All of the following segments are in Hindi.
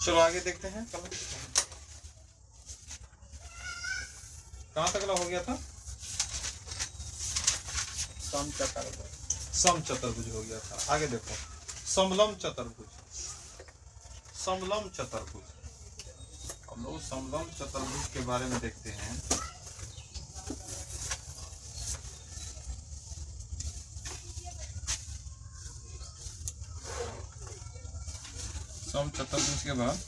चलो आगे देखते हैं। कहाँ तक हो गया था? सम चतुर्भुज हो गया था। आगे देखो समलम चतुर्भुज। समलम चतुर्भुज, हम लोग समलम चतुर्भुज के बारे में देखते हैं। सम चतुर्भुज के बाद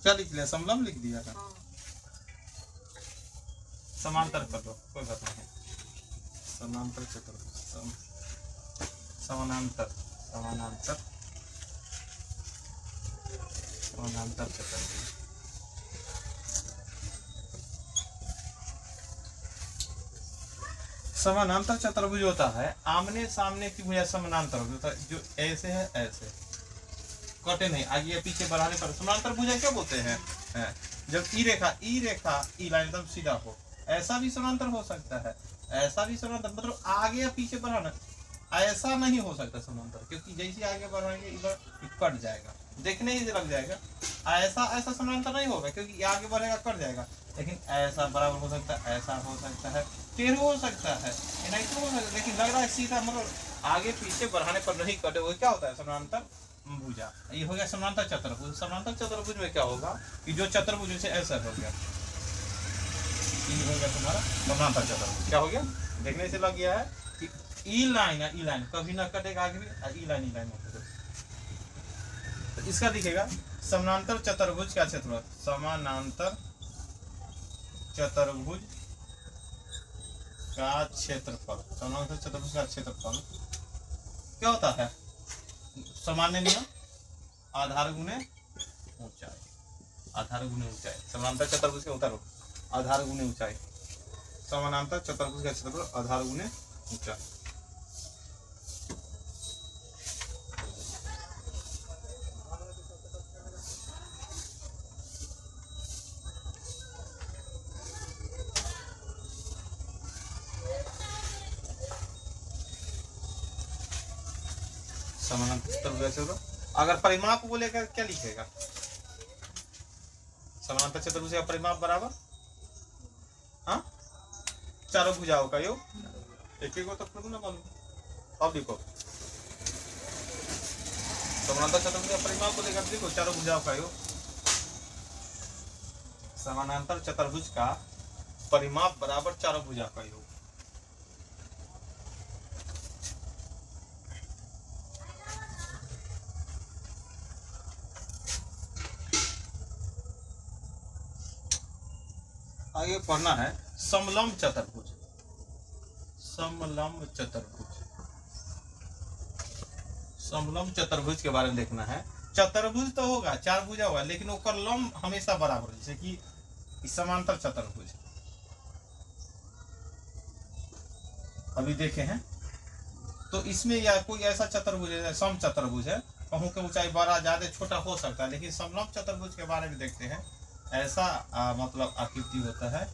क्या लिख लिया? समलम लिख दिया था। समांतर कर दो, कोई बात नहीं। समांतर चतुर्भुज, समानांतर समानांतर समानांतर चतुर्भुज। समानांतर चतुर्भुज होता है आमने सामने की भुजा समानांतर होता है, जो ऐसे है ऐसे कटे नहीं, आगे या पीछे बढ़ाने पर समानांतर भुजा क्या बोलते हैं? जब ई रेखा ई लाइन एकदम सीधा हो, ऐसा भी समानांतर हो सकता है, ऐसा भी समानांतर, मतलब आगे या पीछे बढ़ाना, ऐसा नहीं हो सकता समानांतर, क्योंकि जैसे आगे बढ़ाएंगे इधर कट जाएगा, देखने ही लग जाएगा। ऐसा समानांतर नहीं होगा, क्योंकि आगे बढ़ेगा कट जाएगा। लेकिन ऐसा बराबर हो सकता है, ऐसा हो सकता है, टेढ़ा हो सकता है, नहीं तो हो सकता है, लेकिन लग रहा है सीधा, मतलब आगे पीछे बढ़ाने पर नहीं कटे, वो क्या होता है? समानांतर भुजा। ये हो गया समानांतर चतुर्भुज। समानांतर चतुर्भुज में क्या होगा कि जो चतुर्भुज से ऐसा हो गया, ये हो गया तुम्हारा समानांतर चतुर्भुज। क्या हो गया? देखने से लग गया है कि ई लाइन कभी ना कटेगा आगे भी, ई लाइन तो इसका लिखेगा समानांतर चतुर्भुज का क्षेत्रफल। समानांतर चतुर्भुज का क्षेत्रफल, समानांतर चतुर्भुज का क्षेत्रफल क्या होता है? सामान्य नियम आधार गुणे ऊंचाई, आधार गुणे ऊंचाई। समानांतर चतुर्भुज के उतारो, आधार गुणे ऊंचाई। समानांतर चतुर्भुज का क्षेत्रफल आधार गुणे ऊंचाई। समानांतर चतुर्भुज का अगर परिमाप को लेकर क्या लिखेगा? समानांतर चतुर्भुज का परिमाप बराबर चारों भुजाओं का योग, एक एक तो फॉर्मूला मालूम। अब लिखो समानांतर चतुर्भुज का परिमाप को लेकर लिखो चारों भुजाओं का योग। समानांतर चतुर्भुज का परिमाप बराबर चारों भुजा का योग। आगे पढ़ना है समलम चतुर्भुज। समलम चतुर्भुज, समलम चतुर्भुज के बारे में देखना है। चतुर्भुज तो होगा, चार भुजा होगा, लेकिन ऊपर लंब हमेशा बराबर, जैसे कि समांतर चतुर्भुज अभी देखे हैं। तो इसमें या कोई ऐसा चतुर्भुज है, सम चतुर्भुज है, कहूं कि ऊंचाई बड़ा ज्यादा छोटा हो सकता है, लेकिन समलम चतुर्भुज के बारे में देखते हैं। ऐसा मतलब आकृति होता है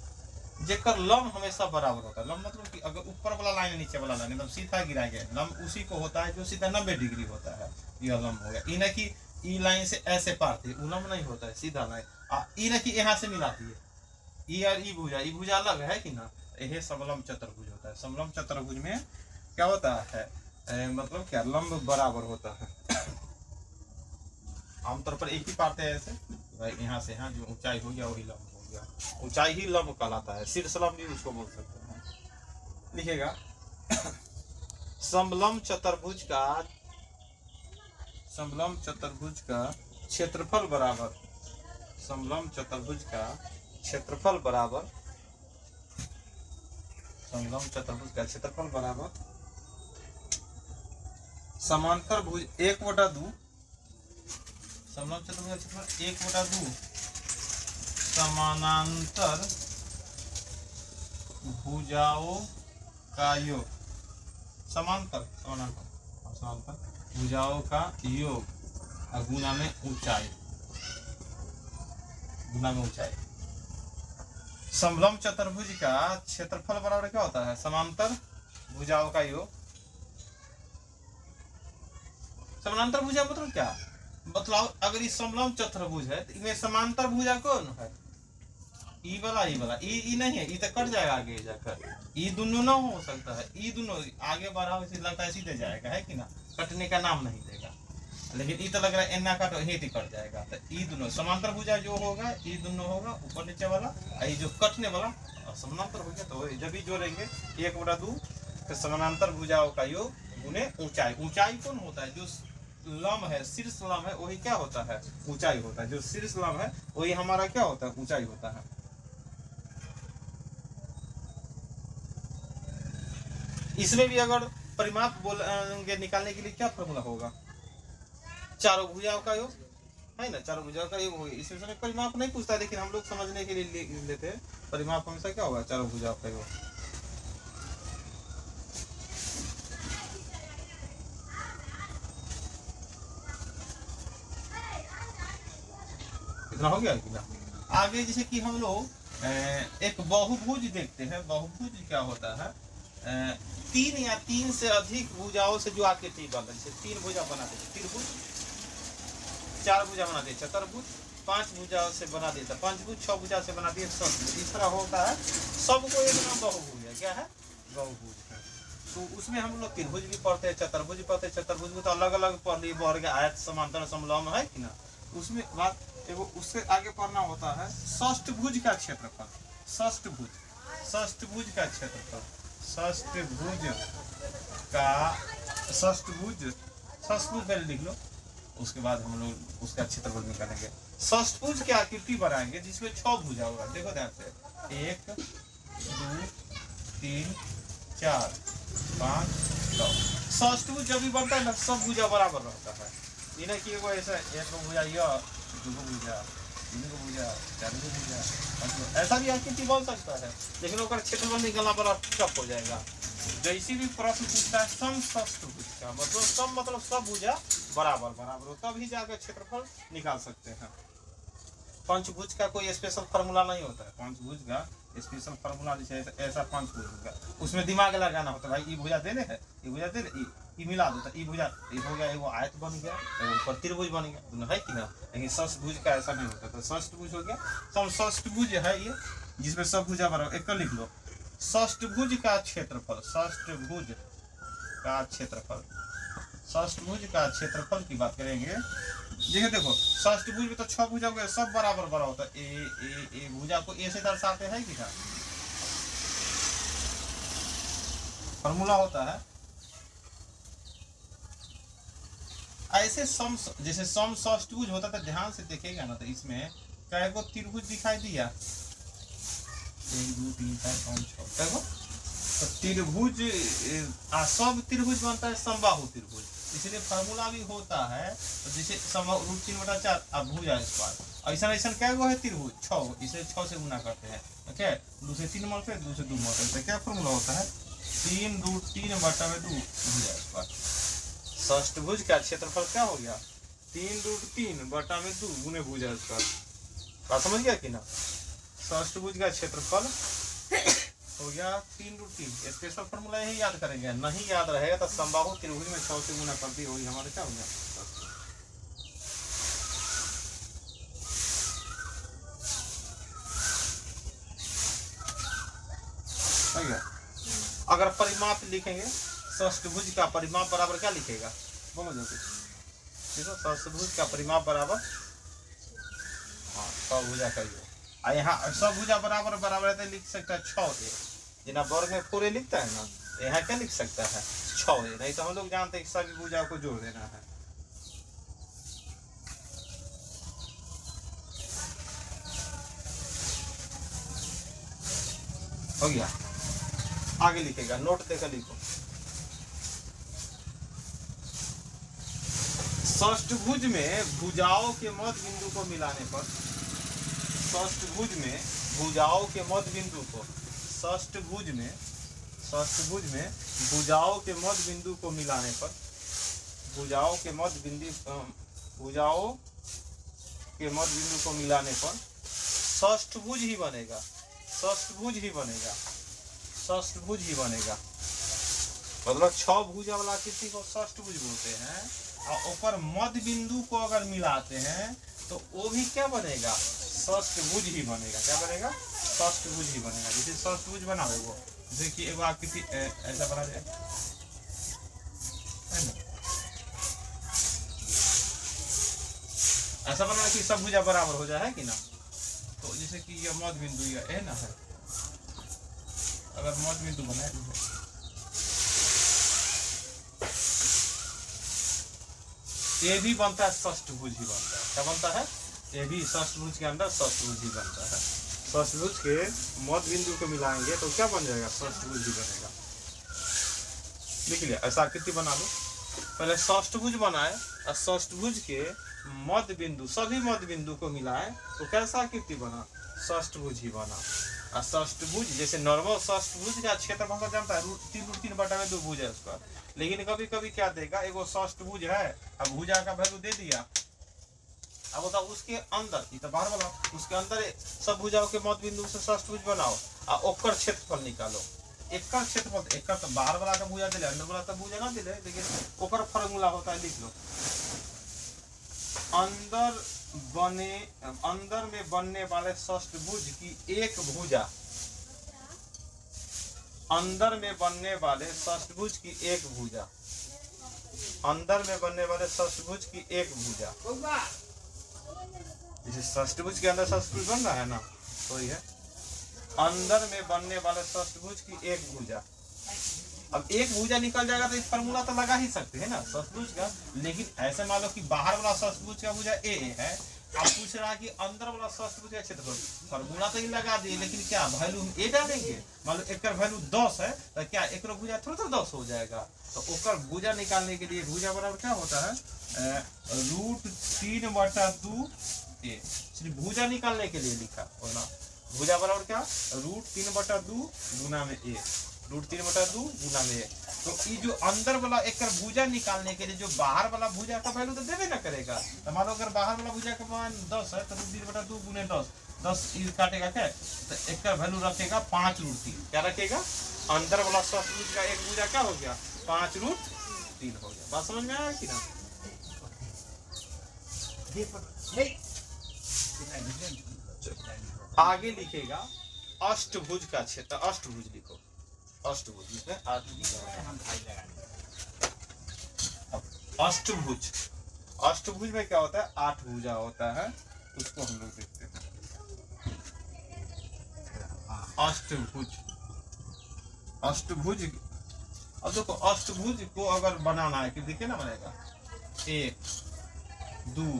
जेकर लंब हमेशा बराबर होता है। लंब मतलब कि अगर ऊपर वाला लाइन नीचे वाला लाइन एकदम सीधा गिरा गया, लंब उसी को होता है जो सीधा 90 डिग्री होता है, यह लंब हो गया। ई न कि ई लाइन से ऐसे पार थी, वो लंब नहीं होता है, सीधा लाइन। ई न कि यहाँ से मिलाती है, ई और ई भुजा अलग है कि ना, यह समलम चतुर्भुज होता है। समलम चतुर्भुज में क्या होता है, मतलब क्या लंब बराबर होता है। आमतौर पर एक ही पाते हैं ऐसे, यहाँ से यहाँ जो ऊंचाई हो गया वही लंब हो गया, ऊंचाई ही लंब कहलाता है, शीर्ष लंब भी उसको बोल सकते हैं। लिखेगा समलम चतुर्भुज का क्षेत्रफल बराबर, समलम चतुर्भुज का क्षेत्रफल बराबर, समलम चतुर्भुज का क्षेत्रफल बराबर समांतर भुज 1/2, समलम चतुर्भुज का क्षेत्रफल 1/2 समानांतर भुजाओं का योग। समांतर भुजाओं का योग गुना में ऊंचाई, गुना में ऊंचाई। समलम चतुर्भुज का क्षेत्रफल बराबर क्या होता है? समांतर भुजाओं का योग। समानांतर भुजा मतलब क्या? मतलब अगर ये समलम चतुर्भुज है तो इसमें समांतर भुजा कौन है? ई वाला ई नहीं है, ई तो कट जाएगा आगे जाकर, ई दोनों ना हो सकता है, ई दोनों आगे बढ़ा लगता है सीधे जाएगा, है कि ना, कटने का नाम नहीं देगा। लेकिन ई तो लग रहा है एना काटो ही कट जाएगा, तो ई दोनों समांतर भुजा जो होगा ई दोनों होगा ऊपर नीचे वाला, ये जो कटने वाला समानांतर हो गया। तो जब भी जोड़ेंगे 1/2 तो समानांतर भुजाओं का योग गुने ऊंचाई। ऊंचाई कौन होता है? जो लम है, शीर्ष लम है, वही क्या होता है? ऊंचाई होता है। जो शीर्ष लम है वही हमारा क्या होता है? ऊंचाई होता है। इसमें भी अगर परिमाप बोलेंगे निकालने के लिए क्या फॉर्मूला होगा? चारों भुजाओं का योग है ना, चारों भुजाओं का योग होगा। इसमें समय परिमाप नहीं पूछता, लेकिन हम लोग समझने के लिए लेते हैं। परिमाप हमेशा क्या होगा? चारों भुजाओं का योग। इतना हो गया कि ना? आगे जैसे कि हम लोग एक बहुभुज देखते हैं। बहुभुज क्या होता है? 3 या 3 से अधिक भुजाओं से जो आकृति बनता है, जैसे 3 भुजा बनाते हैं त्रिभुज, 4 भुजा बनाते हैं चतुर्भुज, 5 भुजाओं से बना देता है पंचभुज, 6 भुजा से बना दिए षटभुज। इस तरह होता है, सबको एक नाम बहुभुज है। क्या है? बहुभुज है। तो उसमें हम लोग त्रिभुज भी पढ़ते हैं, चतुर्भुज पढ़ते हैं। चतुर्भुज में तो अलग अलग पढ़ लिए, वर्ग, आयत, समांतर, समलंब, है कि ना। उसमें बात एगो उससे आगे पढ़ना होता है षष्ठभुज का क्षेत्रफल। षष्ठभुज, षष्ठभुज का क्षेत्रफल, षष्ठभुज का, षष्ठभुज पहले लिख लो, उसके बाद हम लोग उसका क्षेत्रफल निकालेंगे। षष्ठभुज की आकृति बनाएंगे जिसमें 6 भुजा होगा। देखो ध्यान से, 1 2 3 4 5 6। षष्ठभुज जब भी बनता है ना, सब भुजा बराबर रहता है। इन्हें कि एगो ऐसा एक भुजा यह, 2 भुजा, 3 भुजा, 4 भुजा, ऐसा भी आकृति बन सकता है, लेकिन उसका क्षेत्रफल निकालना बड़ा टफ हो जाएगा। जैसी भी प्रश्न पूछता है समषष्ठभुज का मतलब सम मतलब सब भुजा बराबर बराबर हो, तभी जाकर क्षेत्रफल निकाल सकते हैं। पंचभुज का कोई स्पेशल फार्मूला नहीं होता है। पंचभुज का स्पेशल फार्मूला जैसे ऐसा पंचभुज का, उसमें दिमाग लगाना होता है। भाई ये भुजा देने है, ये भुजा दे, ये मिला दो, ये भुजा ये हो गया, एगो आयत बन गया, एगो ऊपर त्रिभुज बन गया, दोनों है कि ना। लेकिन षष्ठभुज का ऐसा नहीं होता। तो षष्ठभुज हो गया, समषष्ठभुज है ये, जिसमें सब भुजा बराबर। एक लिख लो, षष्ठभुज का क्षेत्रफल, षष्ठभुज का क्षेत्रफल, षष्ठभुज का क्षेत्रफल की बात करेंगे। देखिए देखो, षष्ठभुज में तो 6 भुजा हो गए, सब बराबर बराबर होता है। ए भुजा को ए से दर्शाते हैं कि क्या फॉर्मूला होता है? ऐसे सम, जैसे सम षष्ठभुज होता था, ध्यान से देखेगा ना, तो इसमें क्या को त्रिभुज दिखाई दिया? 1 2 3 4 5 6 तो त्रिभुज, सब त्रिभुज बनता है समबाहु त्रिभुज। इसलिए फार्मूला भी होता है, तो जैसे √3/4 अब भुजा स्क्वायर। ऐसा ऐसा क्या गो है त्रिभुज? 6, इसे 6 से गुना करते हैं। ओके, 2 से 3 मरते, 2 से 2 मरते, तो क्या फार्मूला होता है? 3√3/2 भुजा स्क्वायर। षष्ठभुज का क्षेत्रफल क्या हो गया? 3√3/2 गुने भुजा स्क्वायर। बात समझ गया कि ना? षष्ठभुज का क्षेत्रफल हो गया 3√3। स्पेशल फॉर्मूला यही याद करेंगे, नहीं याद रहेगा तो समबाहु त्रिभुज में 6 से गुना कर दी, वही हमारे क्या हो गया? अगर परिमाप लिखेंगे, षष्ठभुज का परिमाप बराबर क्या लिखेगा? बोलो जो कुछ। देखो, षष्ठभुज का परिमाप बराबर, हाँ, 6 भुजा का योग। यहाँ सब भुजा बराबर बराबर है तो लिख सकता है 6a। जिना वर्ग में 4a लिखता है ना, यहाँ क्या लिख सकता है? 6a। नहीं तो हम लोग जानते हैं सभी भुजाओं को जोड़ देना है। हो गया, आगे लिखेगा, नोट देकर लिखो। षष्ठभुज में भुजाओं के मध्य बिंदु को मिलाने पर, षष्ठभुज में भुजाओं के मध्य बिंदु को, षष्ठभुज में भुजाओं के मध्य बिंदु को मिलाने पर, भुजाओं के मध्य बिंदु को मिलाने पर षष्ठभुज ही बनेगा, षष्ठभुज ही बनेगा, षष्ठभुज ही बनेगा। मतलब 6 भुजा वाला आकृति को षष्ठभुज बोलते हैं। और ऊपर मध्य बिंदु को अगर मिलाते हैं तो वो भी क्या बनेगा, षष्ठभुज ही बनेगा। क्या बनेगा, षष्ठभुज ही बनेगा। जैसे षष्ठभुज बना वो, देखिए एक आकृति ऐसा बना जाए, ऐसा बना कि सब भुजा बराबर हो जाए, है कि ना। तो जैसे कि ये मध्य बिंदु ये ना है, अगर मध्य बिंदु बनाए ये भी बनता है, षष्ठभुज ही बनता है। क्या बनता है, ये भी षष्ठभुज के अंदर षष्ठभुज ही बनता है। षष्ठभुज के मध्य बिंदु को मिलाएंगे तो क्या बन जाएगा, षष्ठभुज ही बनेगा। लिख लिया, ऐसा आकृति बना लो। पहले षष्ठभुज बनाए और षष्ठभुज के मध्य बिंदु, सभी मध्य बिंदु को मिलाए तो कैसा आकृति बना, षष्ठभुज ही बना। और षष्ठभुज जैसे नॉर्मल षष्ठभुज का क्षेत्रफल का जानता है, √3 भुज है उसका। लेकिन कभी कभी क्या देगा, एगो षष्ठभुज है, अब भुजा का वैल्यू दे दिया, अब बताओ उसके अंदर तो बाहर वाला, उसके अंदर सब भुजाओं के मध्य बिंदु से षष्ठभुज बनाओ और ओकर क्षेत्रफल निकालो। एकर क्षेत्रफल, एकर तो बाहर वाला का भुजा दिले, अंदर वाला तो भुजा ना दिले, लेकिन ओकर फार्मूला होता है, लिख लो। अंदर में बनने वाले षष्ठभुज की एक भुजा, अंदर में बनने वाले षष्ठभुज की एक भुजा, अंदर में बनने वाले षष्ठभुज की एक भुजा, जैसे षष्ठभुज के अंदर षष्ठभुज बन रहा है ना, तो ये अंदर में बनने वाले षष्ठभुज की एक भुजा। अब एक भुजा निकल जाएगा तो इस फार्मूला तो लगा ही सकते हैं ना षष्ठभुज का। लेकिन ऐसे मान लो कि बाहर वाला षष्ठभुज का भुजा ए है, आप पूछ रहा है कि अंदर वाला षष्ठभुज का क्षेत्रफल, फार्मूला तो ही लगा दिए, लेकिन क्या वैल्यू हम ए डालेंगे। मान लो एक वैल्यू 10 है तो क्या एक भुजा थोड़ा 10 हो जाएगा। तो ओकर भुजा निकालने के लिए भुजा बराबर क्या होता है, √3/2 ए। सिर्फ भुजा निकालने के लिए लिखा होना, भुजा बराबर क्या, √3/2 गुना में ए, √3/2 गुना में ए। तो ये जो अंदर वाला एक भुजा निकालने के लिए जो बाहर वाला भुजा का वैल्यू तो देवे ना करेगा। तो मान लो अगर बाहर वाला भुजा का मान 10 है तो √3/2 गुने 10 काटेगा क्या, तो एक वैल्यू रखेगा 5√3। क्या रखेगा, अंदर वाला षष्ठभुज का एक भुजा क्या हो गया, 5√3 हो गया। बात समझ में आया कि ना। आगे लिखेगा अष्टभुज का क्षेत्र, अष्टभुज लिखो, अष्टभुज इसमें अष्टभुज, अष्टभुज में क्या होता है, 8 भुजा होता है, उसको हम लोग देखते हैं। अष्टभुज, अष्टभुज, अब देखो अष्टभुज को अगर बनाना है कि देखिए ना बनेगा 1 2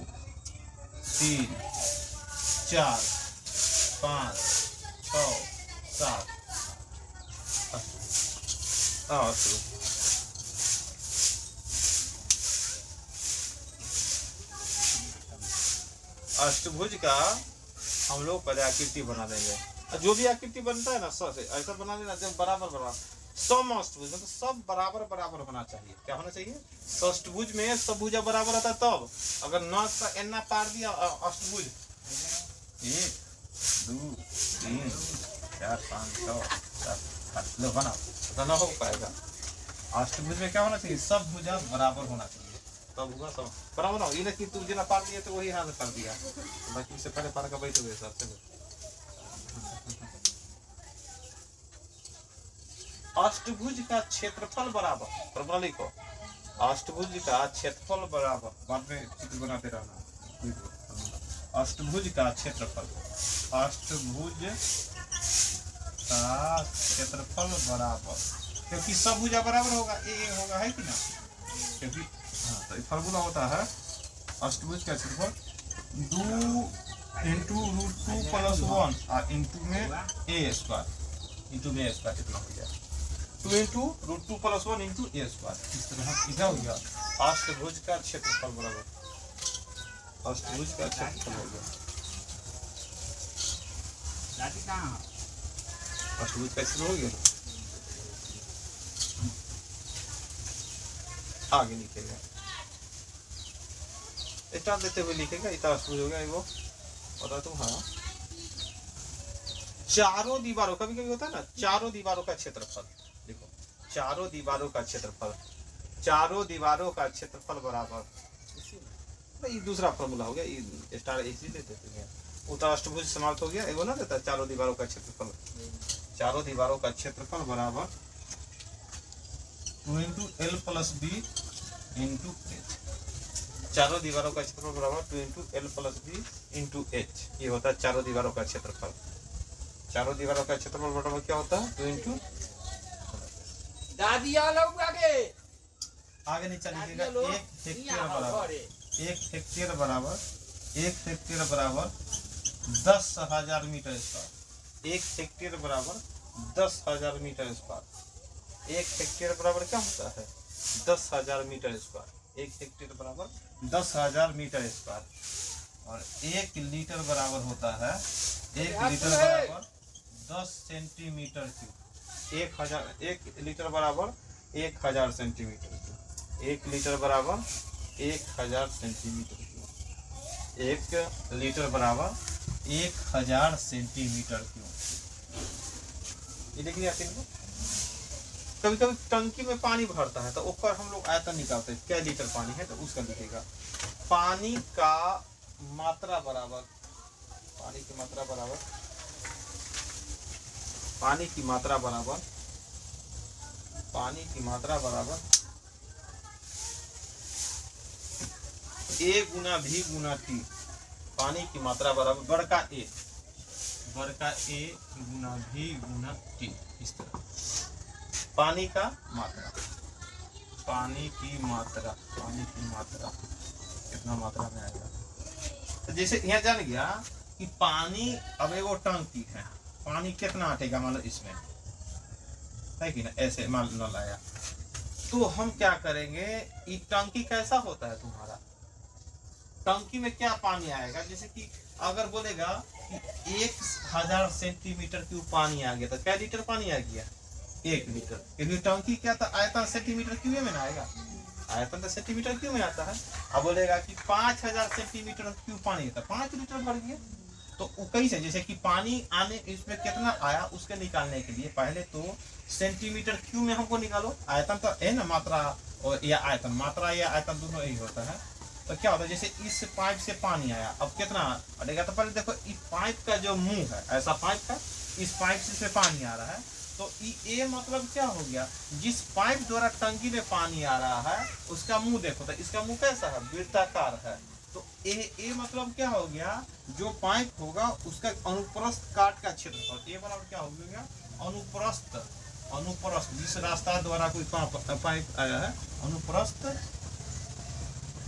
3 4 5 6 7 अष्टभुज का हम लोग पहले आकृति बना देंगे। जो भी आकृति बनता है ना ऐसा बना देना जब बराबर बराबर, सब अष्टभुज मतलब सब बराबर बराबर होना चाहिए। क्या होना चाहिए, षष्ठभुज में सब भुजा बराबर होता है। तब अगर न एना पार दिया अष्टभुज 1 2 3 4 5 6 7 लो बना तो ना हो पाएगा। अष्टभुज में क्या होना चाहिए, सब भुजा बराबर होना चाहिए, तब होगा सब बराबर ना। ये कि तू जितना पार दिया तो वही हाथ कर दिया, बाकी से पहले पार का बैठे हुए सबसे। अष्टभुज का क्षेत्रफल बराबर, प्रणाली को अष्टभुज का क्षेत्रफल बराबर, बाद में चित्र बनाते रहना। अष्टभुज का क्षेत्रफल, अष्टभुज का क्षेत्रफल बराबर, क्योंकि सब भुजा बराबर होगा, ए होगा, है कि ना। क्योंकि हाँ तो फार्मूला होता है अष्टभुज का क्षेत्रफल 2 × √2 + 1 और इंटू में a स्क्वायर, इंटू में a स्क्वायर कितना हो गया, 2 × √2 + 1 इंटू a स्क्वायर। इस तरह क्या हो गया, अष्टभुज का क्षेत्रफल बराबर, अष्टभुज का क्षेत्रफल हो गया। अष्टभुज का क्षेत्रफल हो गया। आगे लिखेगा स्टार देते हुए लिखेगा, इतना अष्टभुज हो गया। वो बता तुम, हाँ चारों दीवारों, कभी कभी होता है ना चारों दीवारों का क्षेत्रफल, देखो चारों दीवारों का क्षेत्रफल, चारों दीवारों का क्षेत्रफल बराबर, ये दूसरा फॉर्मूला हो गया, ये स्टार इसी ले देते हैं, उत्तर अष्टभुज समाप्त हो गया। एगो ना देता चारों दीवारों का क्षेत्रफल, चारों दीवारों का क्षेत्रफल बराबर 2 × L + B × H। चारों दीवारों का क्षेत्रफल बराबर 2 × L + B × H। ये होता है चारों दीवारों का क्षेत्रफल। चारों दीवारों का क्षेत्रफल बराबर क्या होता है 2 × आगे नीचे लिखिएगा 1 हेक्टेयर बराबर 10,000 मीटर स्क्वायर। 1 हेक्टेयर बराबर 10,000 मीटर स्क्वायर। 1 हेक्टेयर बराबर क्या होता है 10,000 मीटर स्क्वायर। 1 हेक्टेयर बराबर 10,000 मीटर स्क्वायर। और 1 लीटर बराबर होता है 1 लीटर बराबर 10 सेंटीमीटर क्यूब। 1 लीटर बराबर 1000 सेंटीमीटर क्यूब। 1 लीटर बराबर 1000 सेंटीमीटर क्यूब। 1 लीटर बराबर 1000 सेंटीमीटर क्यूब। ये देखिए आपको कभी कभी टंकी में पानी भरता है तो ऊपर हम लोग आयतन निकालते हैं क्या लीटर पानी है तो उसका लिखेगा पानी का मात्रा बराबर, पानी की मात्रा बराबर, पानी की मात्रा बराबर, पानी की मात्रा बराबर A × V × T। पानी की मात्रा बराबर बड़का A × V × T। इस तरह पानी का मात्रा, पानी की मात्रा, पानी की मात्रा कितना मात्रा में आएगा। तो जैसे यहाँ जान गया कि पानी अब एगो टंकी है, पानी कितना आटेगा मान लो इसमें है कि ना, ऐसे मान लो लाया तो हम क्या करेंगे, ये टंकी कैसा होता है तुम्हारा, टंकी में क्या पानी आएगा। जैसे कि अगर बोलेगा कि 1000 सेंटीमीटर क्यूब पानी आ गया तो क्या लीटर पानी आ गया 1 लीटर, क्योंकि टंकी क्या था आयतन सेंटीमीटर क्यूब में ना आएगा, आयतन तो सेंटीमीटर क्यूब में आता है। अब बोलेगा कि 5000 सेंटीमीटर क्यूब पानी था 5 लीटर भर गया, तो कैसे, जैसे कि पानी आने इसमें कितना आया उसके निकालने के लिए पहले तो सेंटीमीटर क्यूब में हमको निकालो, आयतन तो है ना, मात्रा और या आयतन, मात्रा या आयतन दोनों यही होता है। तो क्या होता है जैसे इस पाइप से पानी आया, अब कितना अटेगा, तो पहले देखो इस पाइप का जो मुंह है, ऐसा पाइप का, इस पाइप से पानी आ रहा है, तो ये मतलब क्या हो गया, जिस पाइप द्वारा टंकी में पानी आ रहा है उसका मुंह देखो, तो इसका मुंह कैसा है, वृत्ताकार है। तो ये मतलब क्या हो गया, जो पाइप होगा उसका अनुप्रस्थ काट का क्षेत्रफल, ये बराबर क्या हो गया, अनुप्रस्थ, अनुप्रस्थ जिस रास्ता द्वारा कोई पाइप आया है, अनुप्रस्थ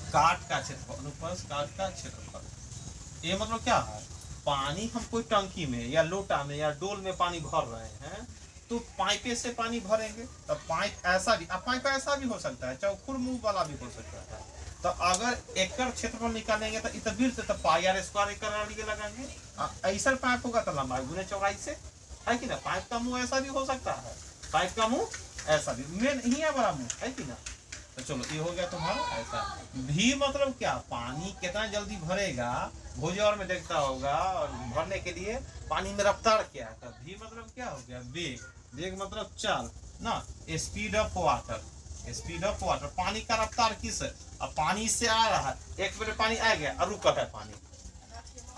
काट का क्षेत्रफल, अनुप्रस्थ काट का क्षेत्रफल। ये मतलब क्या है, पानी हम कोई टंकी में या लोटा में या डोल में पानी भर रहे हैं तो पाइपे से पानी भरेंगे, तो पाइप ऐसा भी, पाइप ऐसा भी हो सकता है, चौखुर मुंह वाला भी हो सकता है। तो अगर एकड़ क्षेत्रफल निकालेंगे तो इतना वृत्त तो πr² एकड़ लिए लगाएंगे, ऐसा पाइप होगा तो लंबाई गुने चौड़ाई से, है कि ना। पाइप का मुंह ऐसा भी हो सकता है, पाइप का मुंह ऐसा भी, मेन ही है बड़ा मुंह, है कि ना। तो चलो ये हो गया तुम्हारा ऐसा। भी मतलब क्या, पानी कितना जल्दी भरेगा, भुजौर में देखता होगा, और भरने के लिए पानी में रफ्तार क्या है, भी मतलब क्या हो गया, वेग, वेग मतलब चाल ना, speed of water, speed of water, पानी का रफ्तार किस है, अब पानी से आ रहा है, एक मिनट पानी आ गया और रुका है पानी,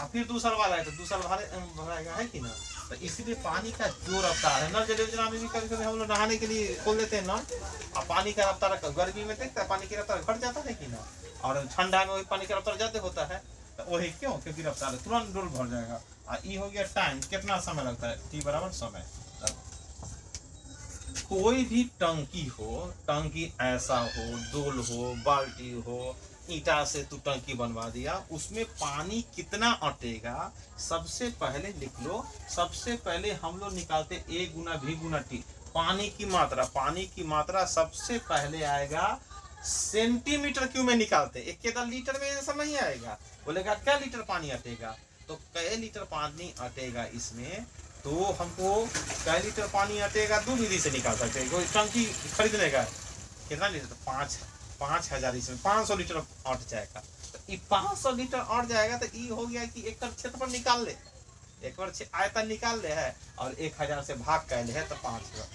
और फिर दूसरा वाला है तो दूसरा भरेगा, है कि ना। तो इसलिए पानी का जो रफ्तार है, नल जल योजना में भी कभी कभी हम लोग नहाने के लिए खोल देते हैं नल, और पानी का रफ्तार गर्मी में देखता है पानी की रफ्तार घट जाता है कि ना, और ठंडा में वही पानी का रफ्तार ज्यादा होता है, तो वही क्यों, क्योंकि रफ्तार तुरंत डोल भर जाएगा। और ये हो गया टाइम, कितना समय लगता है, टी बराबर समय। कोई भी टंकी हो, टंकी ऐसा हो, डोल हो, बाल्टी हो, ईटा से तू टंकी बनवा दिया, उसमें पानी कितना अटेगा सबसे पहले लिख लो। सबसे पहले हम लोग निकालते A × V × T, पानी की मात्रा, पानी की मात्रा सबसे पहले आएगा सेंटीमीटर क्यूब में निकालते, एक के लीटर में ऐसा नहीं आएगा। बोलेगा क्या लीटर पानी अटेगा, तो कै लीटर पानी अटेगा इसमें, तो हमको कै लीटर पानी अटेगा 2 विधि से निकाल सकते हैं। टंकी खरीदने का कितना लीटर, तो 5000, इसमें 500 लीटर अट जाएगा। तो ये 500 लीटर अट जाएगा, तो ये हो गया कि एकड़ क्षेत्रफल निकाल ले, एकड़ आयतन निकाल ले है, और 1000 से भाग कर ले है तो 500।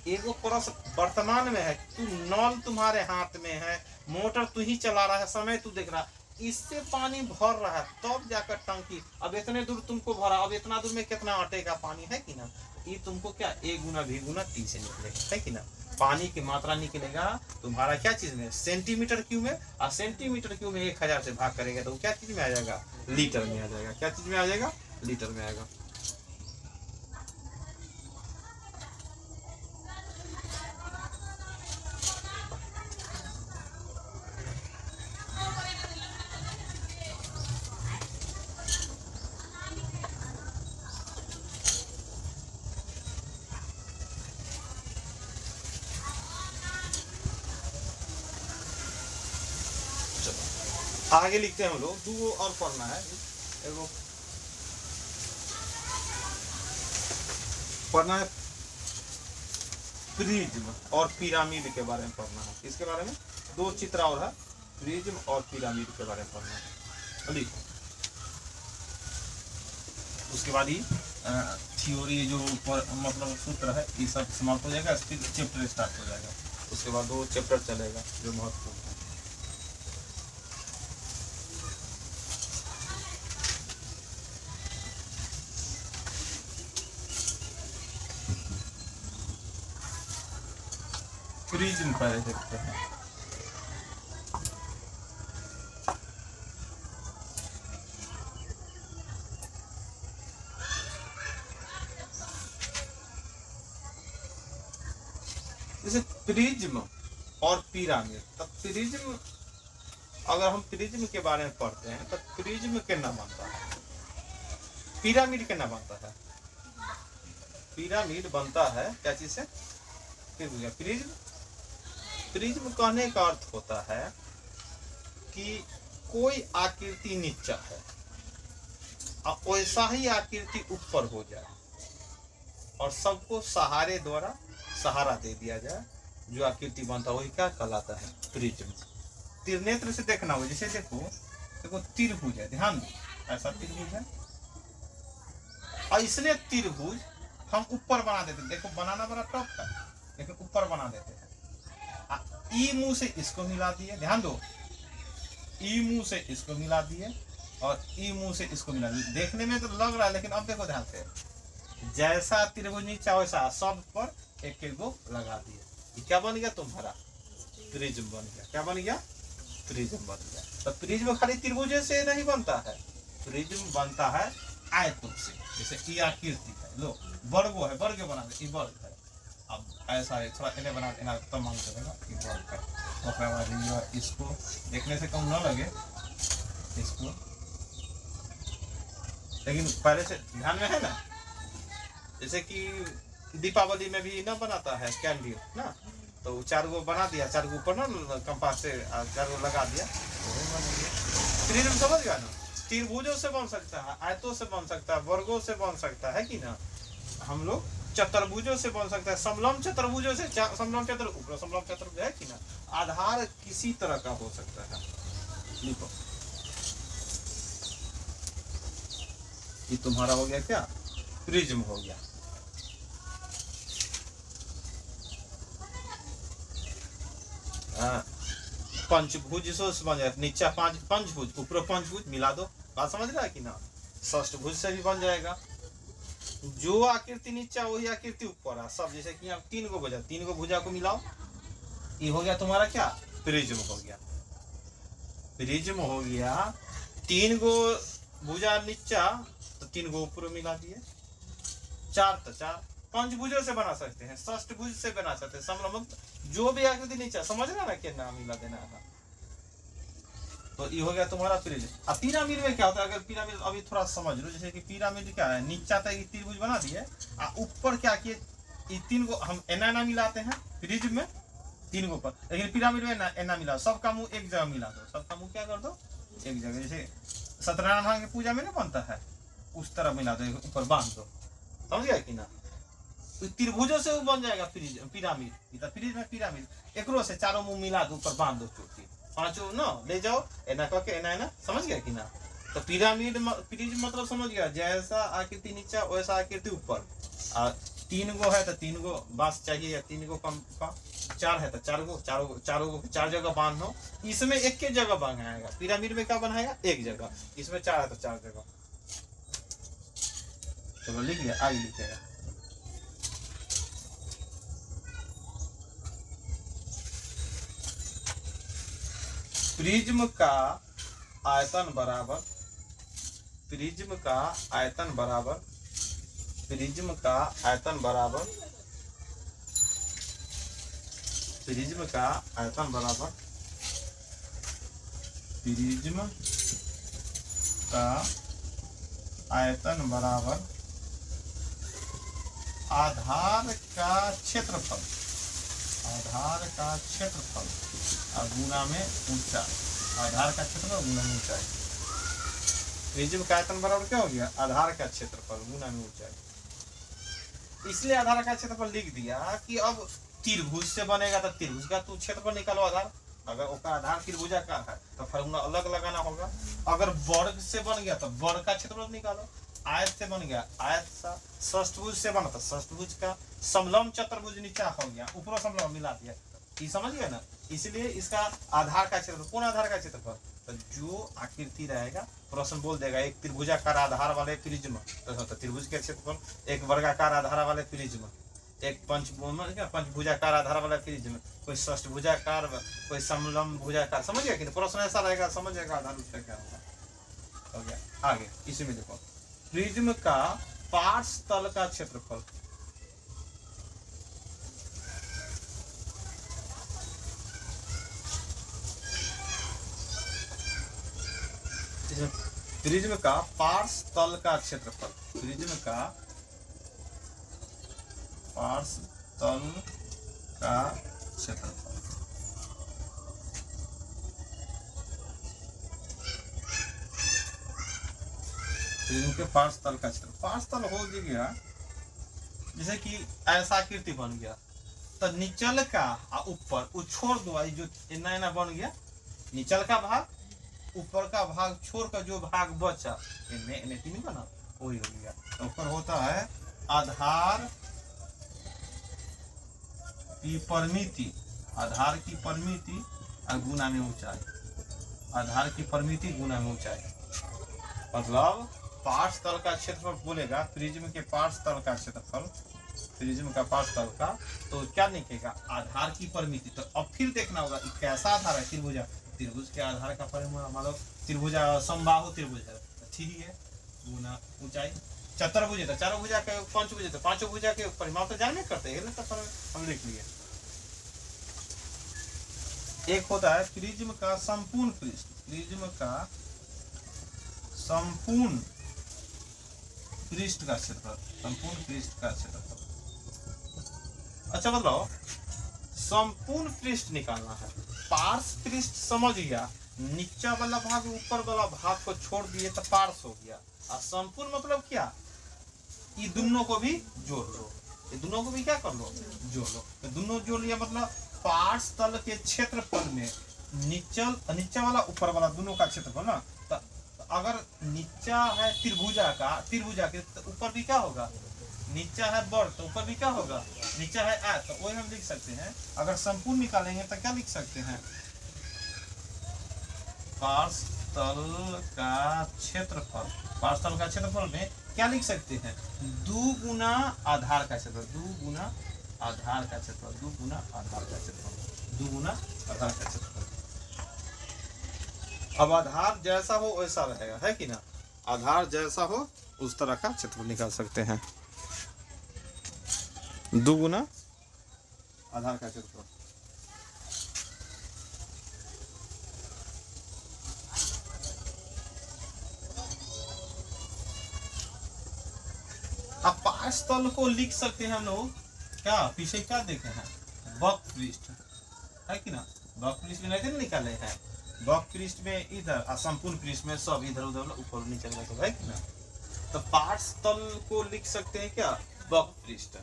एगो परस वर्तमान में है, तू नल तुम्हारे हाथ में है, मोटर तू ही चला रहा है, समय तू देख रहा, इससे पानी भर रहा है, तब जाकर टंकी, अब इतने दूर तुमको भरा, अब इतना दूर में कितना अटेगा पानी, है कि ना। ये तुमको क्या A Guna V Guna T से निकलेगा, है कि ना। पानी की मात्रा निकलेगा तुम्हारा क्या चीज में, सेंटीमीटर क्यूब में, और सेंटीमीटर क्यूब में 1000 से भाग करेगा तो क्या चीज में आ जाएगा, लीटर में आ जाएगा। क्या चीज में आ जाएगा, लीटर में आएगा। आगे लिखते हैं हम लोग, दो और पढ़ना है, एगो पढ़ना है प्रिज्म और पिरामिड के बारे में पढ़ना है। इसके बारे में दो चित्र और है, प्रिज्म और पिरामिड के बारे में पढ़ना है। लिखो, उसके बाद ही थ्योरी जो मतलब सूत्र है ये सब समाप्त हो जाएगा, फिर चैप्टर स्टार्ट हो जाएगा। उसके बाद 2 चैप्टर चलेगा जो महत्वपूर्ण है। प्रिज्म पहले देखते हैं। जैसे प्रिज्म और पिरामिड, तब प्रिज्म, अगर हम प्रिज्म के बारे में पढ़ते हैं तो प्रिज्म कितना बनता है, पिरामिड कितना बनता है। पिरामिड बनता है क्या चीज से, प्रिज्म। प्रिज्म कहने का अर्थ होता है कि कोई आकृति नीचा है और वैसा ही आकृति ऊपर हो जाए और सबको सहारे द्वारा सहारा दे दिया जाए, जो आकृति बनता है वही क्या कहलाता है, प्रिज्म। त्रिनेत्र से देखना हो, जैसे देखो त्रिभुज है, ध्यान दो, ऐसा त्रिभुज है और इसलिए त्रिभुज हम ऊपर बना देते हैं। देखो बनाना बड़ा टफ है, लेकिन ऊपर बना देते हैं। ई मुंह से इसको मिला दिए, ध्यान दो, ई मुंह से इसको मिला दिए और ई मुंह से इसको मिला दिए। देखने में तो लग रहा है, लेकिन अब देखो ध्यान से, जैसा त्रिभुज नीचा वैसा सब पर एक एक गो लगा दिए। ये क्या बन गया तुम्हारा, प्रिज्म बन गया। क्या बन गया, प्रिज्म बन गया। तो प्रिज्म खाली त्रिभुज से नहीं बनता है, प्रिज्म बनता है आयतों से। जैसे ये आकृति है, लो वर्गो है, वर्ग बना दे, ये वर्ग है। अब ऐसा है, थोड़ा इन्हें बना देना तब मान चलेगा कि वर्ग है। तो इसको देखने से कम न लगे इसको, लेकिन पहले से ध्यान में है ना, जैसे कि दीपावली में भी ना बनाता है कैंडल ना, तो 4 गो बना दिया, 4 गो ऊपर ना कंपास से 4 गो लगा दिया, प्रिज्म समझ गया ना। त्रिभुजों से बन सकता है, आयतों से बन सकता है, वर्गों से बन सकता है कि ना। हम लोग चतुर्भुजों से बन सकता है, समलंब चतुर्भुजों से, समलंब चतुर्भुज, ऊपर समलंब चतुर्भुज है कि ना। आधार किसी तरह का हो सकता है। लिखो, ये तुम्हारा हो गया क्या, प्रिज्म हो गया। पंचभुज से बन जाए, नीचा पंचभुज, ऊपर पंचभुज, मिला दो, बात समझ रहा है कि ना। षष्ठभुज से भी बन जाएगा, जो आकृति नीचा वही आकृति ऊपर है सब। जैसे कि यहाँ 3 गो भुजा, 3 गो भुजा को मिलाओ, ये हो गया तुम्हारा क्या, प्रिज्म हो गया। प्रिज्म हो गया, 3 गो भुजा नीचा तो 3 गो ऊपर मिला दिए, 4 तो 4। पंचभुजों से बना सकते हैं, षष्ठभुज से बना सकते हैं, समलंब, जो भी आकृति नीचा, समझ रहा ना क्या मिला देना है। तो ये हो गया तुम्हारा प्रिज्म। अब पिरामिड में क्या होता है, अगर पिरामिड अभी थोड़ा समझ लो, जैसे कि पिरामिड क्या है, नीचा तक त्रिभुज बना दिए और ऊपर क्या किए, ये 3 गो हम एना मिलाते हैं प्रिज्म में, 3 गो पर, लेकिन पिरामिड में एना मिला, सबका मुंह एक जगह मिला दो, सबका मुंह क्या कर दो एक जगह। जैसे सत्यनारायण की पूजा में ना बनता है, उस तरह मिला दो, ऊपर बांध दो, समझ गया कि ना। त्रिभुजों से बन जाएगा पिरामिड। पिरामिड एकरो से 4 मुंह मिला दो, ऊपर बांध दो, चोटी 5 ना ले जाओ, एना करके एना, समझ गया कि ना। तो पिरामिड प्रिज्म मतलब समझ गया, जैसा आकृति नीचा वैसा आकृति ऊपर, और तीन गो है तो तीन गो बांस चाहिए, या तीन गो कम का, चार है तो चार जगह बांध हो। इसमें एक के जगह बनाएगा, पिरामिड में क्या बनाएगा, एक जगह। इसमें चार है तो चार जगह। चलो लिख लिया, आगे लिखेगा। प्रिज्म का आयतन बराबर, प्रिज्म का आयतन बराबर, प्रिज्म का आयतन बराबर, प्रिज्म का आयतन बराबर, प्रिज्म का आयतन बराबर आधार का क्षेत्रफल, आधार का क्षेत्रफल और गुना में ऊंचाई, आधार का क्षेत्रफल गुना में ऊंचाई। प्रिज्म का आयतन बराबर क्या हो गया, आधार का क्षेत्रफल गुना में ऊंचाई। इसलिए आधार का क्षेत्रफल लिख दिया कि अब त्रिभुज से बनेगा तो त्रिभुज का तू क्षेत्रफल निकालो आधार। अगर उसका आधार त्रिभुजाकार है तो फॉर्मूला अलग लगाना होगा। अगर वर्ग से बन गया तो वर्ग का क्षेत्रफल निकालो। आयत से बन गया आयत सा, षष्ठभुज से बना तो षष्ठभुज का, समलंब चतुर्भुज नीचा हो गया, ऊपर समलंब मिला दिया। ये समझ गया ना। इसलिए इसका आधार का क्षेत्रफल, कौन आधार का क्षेत्रफल, तो जो आकृति रहेगा प्रश्न बोल देगा एक त्रिभुजाकार आधार वाले प्रिज्म तो त्रिभुज के क्षेत्रफल, एक वर्गाकार आधार वाले प्रिज्म, एक पंचभुजाकार आधार वाला प्रिज्म, कोई षष्ठभुजाकार, कोई समलंब भुजाकार। समझ गया कि प्रश्न ऐसा रहेगा, समझ जाएगा आधार उसका क्या होगा। हो गया आगे। इसी में देखो प्रिज्म का पार्श्व तल का क्षेत्रफल, प्रिज्म का पार्श्व तल का क्षेत्रफल, प्रिज्म का पार्श्व तल का क्षेत्रफल, प्रिज्म के पार्श्व तल का क्षेत्रफल। पार्श्व तल हो गया जैसे कि ऐसा आकृति बन गया तो निचल का ऊपर वो छोड़ दो, जो इना बन गया निचल का भाग, ऊपर का भाग छोड़ कर जो भाग बचा तीन का ना वही हो गया। तो ऊपर होता है आधार की परिमिति, आधार की परिमिति और गुना में ऊंचाई, आधार की परिमिति गुना में ऊंचाई। मतलब पार्श्व तल का क्षेत्रफल बोलेगा, प्रिज्म के पार्श्व तल का क्षेत्रफल, प्रिज्म का पार्श्व तल का, तो क्या लिखेगा आधार की परिमिति। तो अब फिर देखना होगा कैसा आधार है, त्रिभुजा, त्रिभुज के आधार का परिमाण मतलब त्रिभुजा समबाहु त्रिभुज है ठीक है, गुना ऊंचाई। चतुर्भुज है तो चारों भुजा के, पंचभुज है तो पांचों भुजा के परिमाण तो जानने करते हैं तो हम लिख लिए। एक होता है प्रिज्म का संपूर्ण पृष्ठ, प्रिज्म का संपूर्ण पृष्ठ का क्षेत्रफल, संपूर्ण पृष्ठ का क्षेत्रफल। अच्छा बताओ संपूर्ण पृष्ठ निकालना है, पार्श्व पृष्ठ समझ गया, नीचा वाला भाग ऊपर वाला भाग को छोड़ दिए तो पार्श्व हो गया। और संपूर्ण मतलब क्या, ये दोनों को भी जोड़ लो, ये दोनों को भी क्या कर लो, जोड़ लो। तो दोनों जोड़ लिया मतलब पार्श्व तल के क्षेत्रफल में नीचा वाला ऊपर वाला दोनों का क्षेत्रफल ना। तो अगर नीचा है त्रिभुजा के तो ऊपर भी क्या होगा, नीचा है वर्ग तो ऊपर भी क्या होगा, नीचा है आयत, तो वही हम लिख सकते हैं। अगर संपूर्ण निकालेंगे तो क्या लिख सकते हैं, पार्श्व तल का क्षेत्रफल, पार्श्व तल का क्षेत्रफल में क्या लिख सकते हैं, 2 गुना आधार का क्षेत्रफल, 2 गुना आधार का क्षेत्रफल, 2 गुना आधार का क्षेत्रफल, 2 गुना आधार का क्षेत्रफल। अब आधार जैसा हो वैसा रहेगा, है कि ना, आधार जैसा हो उस तरह का क्षेत्रफल निकाल सकते हैं। 2 गुना आधार का क्षेत्रफल। अब पार्श्व तल को लिख सकते हैं हम लोग क्या, पीछे क्या देखे हैं, वक्र पृष्ठ है कि ना, वक्र पृष्ठ में नहीं निकाले हैं, वक्र पृष्ठ में इधर और संपूर्ण पृष्ठ में सब इधर उधर ऊपर नीचे सब है कि ना। तो पार्श्व तल को लिख सकते हैं क्या, वक्र पृष्ठ।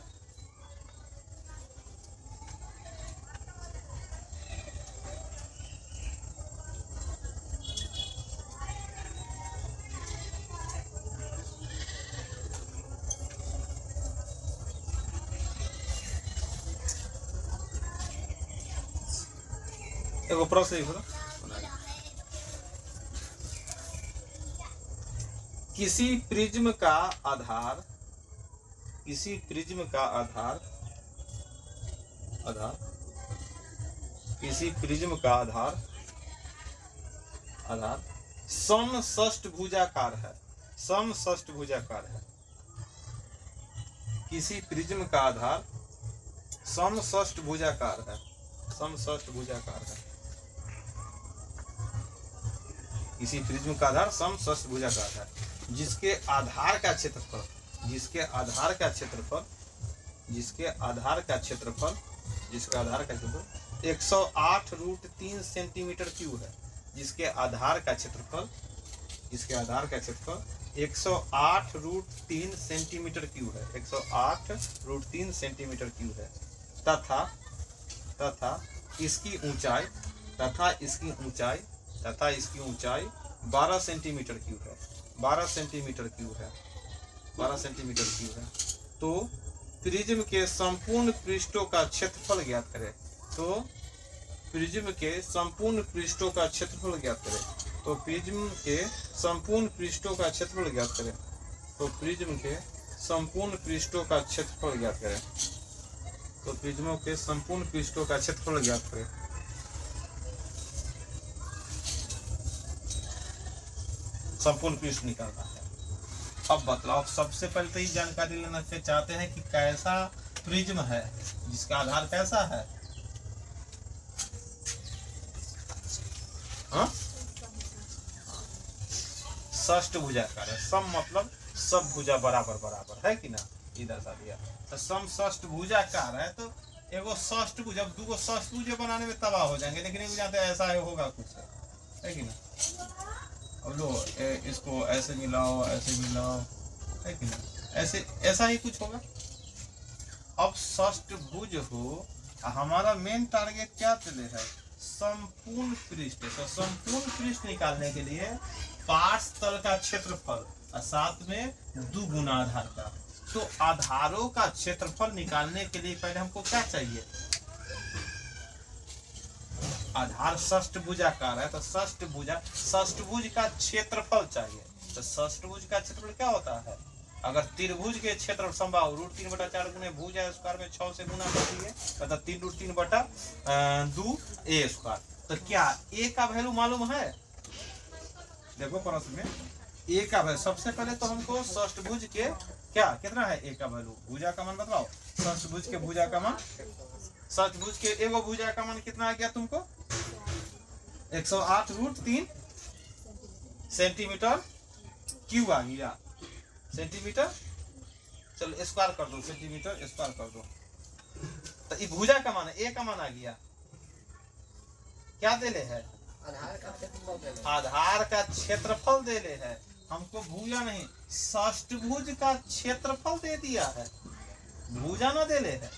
एगो प्रश्न लिखो। किसी प्रिज्म का आधार, किसी प्रिज्म का आधार किसी प्रिज्म का आधार समषष्ठभुजाकार है, समषष्ठभुजाकार है। किसी प्रिज्म का आधार समषष्ठभुजाकार है, समषष्ठभुजाकार है। किसी प्रिज्म का आधार समषष्ठभुजाकार है, जिसके आधार का क्षेत्रफल 108√3 सेंटीमीटर क्यूब है। जिसके आधार का क्षेत्रफल 108√3 सेंटीमीटर क्यूब है, 108√3 सेंटीमीटर क्यूब है। तथा इसकी ऊंचाई 12 सेंटीमीटर क्यूब है, 12 सेंटीमीटर क्यूब है। तो प्रिज्म के संपूर्ण पृष्ठों का क्षेत्रफल ज्ञात करें। तो प्रिज्म के संपूर्ण पृष्ठों का क्षेत्रफल ज्ञात करें। तो प्रिज्म के संपूर्ण पृष्ठों का क्षेत्रफल ज्ञात करें। तो प्रिज्म के संपूर्ण पृष्ठों का क्षेत्रफल ज्ञात करें। तो प्रिज्मों के संपूर्ण पृष्ठों का क्षेत्रफल ज्ञात करें। संपूर्ण पृष्ठ निकालना है। अब बतलाओ, सबसे पहले तो ये जानकारी लेना चाहते हैं कि कैसा प्रिज्म है, जिसका आधार कैसा है। षष्ठभुजाकार है। सम मतलब सब भुजा बराबर है कि ना, ये दर्शा दिया। तो सम षष्ठभुजाकार है, तो एगो षष्ठभुज, अब दूगो षष्ठभुज बनाने में तबाह हो जाएंगे, लेकिन नहीं जानते ऐसा है होगा कुछ, है कि ना। अब लो इसको ऐसे मिलाओ, ऐसे मिलाओ, है कि ना, ऐसा ही कुछ होगा। अब षष्ठभुज हो, हमारा मेन टारगेट क्या चले है, संपूर्ण पृष्ठ। तो संपूर्ण पृष्ठ निकालने के लिए पार्श्व तल का क्षेत्रफल और साथ में 2 गुना आधार का। तो आधारों का क्षेत्रफल निकालने के लिए पहले हमको क्या चाहिए, आधार षष्ठभुजाकार है, तो षष्ठभुज का क्षेत्रफल चाहिए। तो षष्ठभुज का क्षेत्रफल क्या होता है, अगर त्रिभुज के क्षेत्र समबाहु √3/4 गुने भुज है स्क्वायर में 6 से गुना कर दिए, मतलब 3√3/2 a स्क्वायर। तो क्या a का वैल्यू मालूम है, देखो प्रश्न में a का वैल्यू। सबसे पहले तो हमको षष्ठभुज के क्या कितना है a का वैल्यू, भुजा का मान बताओ। षष्ठभुज के भुजा का मान, षष्ठभुज के एगो भुजा का मान कितना आ गया तुमको, 108√3 सेंटीमीटर क्यूब आ गया। सेंटीमीटर, चलो स्क्वायर कर दो, सेंटीमीटर स्क्वायर कर दो। तो ये भुजा का मान है, ए का मान आ गया। क्या देले है, आधार का क्षेत्रफल देले है। हमको भुजा नहीं, षष्ठभुज का क्षेत्रफल दे दिया है, भुजा ना देले है।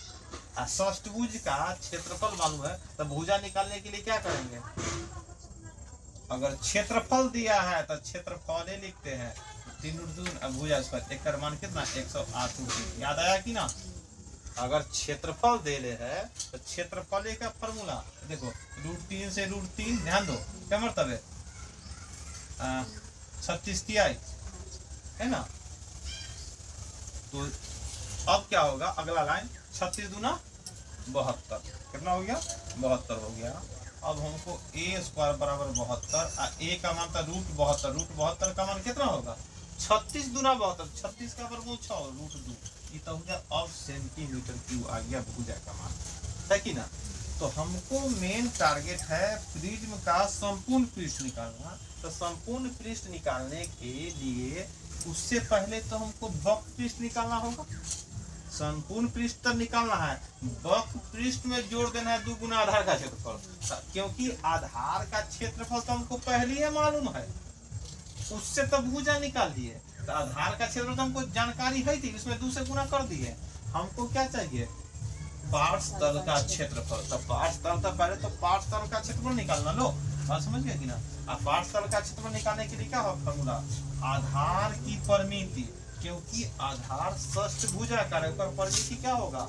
षष्ठभुज का क्षेत्रफल मालूम है, तो भुजा निकालने के लिए क्या करेंगे, अगर क्षेत्रफल दिया है तो क्षेत्रफल लिखते हैं, 3√2 भुजा स्क्वायर, एक का मान कितना 108√3। याद आया कि ना। अगर क्षेत्रफल देले है तो क्षेत्रफल का फॉर्मूला देखो, √3 से √3, ध्यान दो क्या मतलब है, 36 तिहाई है ना। तो अब क्या होगा, अगला लाइन 36 दूना 72, कितना हो गया 72 हो गया। अब हमको a स्क्वायर बराबर 72, a का मान था √72 का मान कितना होगा, 36 दूना 72, 36 का वर्गमूल 6 √2, ये तो हो गया। अब सेंटीमीटर क्यूब आ गया भुजा का मान, है कि ना। तो हमको मेन टारगेट है प्रिज्म का संपूर्ण पृष्ठ निकालना। तो संपूर्ण पृष्ठ निकालने के लिए उससे पहले तो हमको वक्र पृष्ठ निकालना होगा। संपूर्ण पृष्ठ तक निकालना है, वक्र पृष्ठ में जोड़ देना है 2 गुना आधार का क्षेत्रफल, क्योंकि आधार का क्षेत्रफल तो हमको पहले ही मालूम है, उससे तो भुजा निकाल दिए। तो आधार का क्षेत्रफल तो हमको जानकारी है थी, इसमें 2 से गुना कर दिए। हमको क्या चाहिए, पार्श्व तल का क्षेत्रफल। तो पार्श्व तल तो पहले तो पार्श्व तल का क्षेत्रफल निकालना, लो बात समझ गए कि ना। पार्श्व तल का क्षेत्रफल निकालने के लिए क्या होगा फॉर्मूला, आधार की परिमिति, क्योंकि आधार षष्ठभुजाकार है, परिमिति क्या होगा